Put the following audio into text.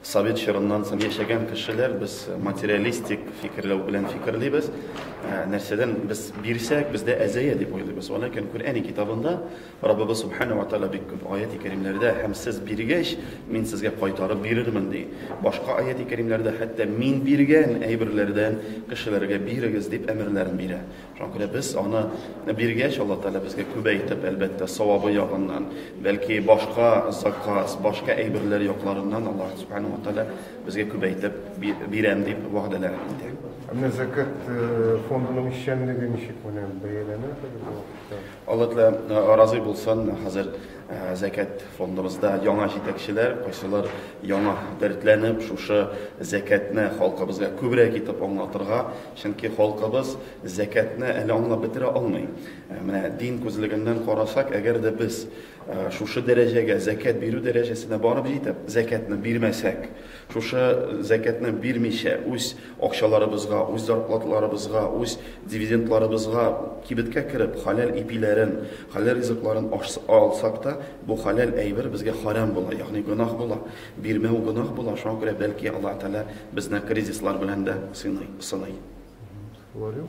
Совет чорыннан соң яшәгән кешеләр без материалистик фикерләү белән фикерлибез. Нәрсәдән без бирсәк, бездә әзәя дип уйлыйбыз. Ләкин Коръән китабында Раббыбыз Субханаһу ва Тааля бик күп аяти кәримләрдә һәм сез биргәч, мин сезгә кайтарып бирермен ди. Башка аяти кәримләрдә хәтта мин биргән әйберләрдән кешеләргә бирегез дип әмерләрен бирә. Шуңа күрә без аны биргәч, Аллаһ Тааля безгә күбәйтеп, әлбәттә, савабы ягыннан, бәлки башка заказ, башка әйберләр якларыннан Аллаһ Субханаһу ва Тааля безгә күбәйтеп бирәм дип вәгъдәләр итә. Әмма закат фондының эшчәнлеге ничек менә бәяләнә? Аллаһ Тааля разый булсын, хәзер закат фондыбызда яңа җитәкчеләр, кайсылар яңа дәртләнеп, шушы закатны халкыбызга күбрәк итеп аңлатырга, чөнки халкыбыз закатны әле аңлап бетерә алмый. Менә дин күзлегеннән карасак, әгәр дә без шушы дәрәҗәгә закат бирү дәрәҗәсенә барып җитеп, закатны бирмәсәк, шушы закатны бирмичә үз акчаларыбызга, үз зарплатларыбызга, үз дивидендларыбызга кибеткә кереп, халал ипиләрен, халал ризыкларын алсак та, бу халал әйбер безгә харам була, ягъни гөнаһ була, бирмәү гөнаһ була. Шуңа күрә бәлки Аллаһ Тааля безне кризислар белән дә сыный. Говорю.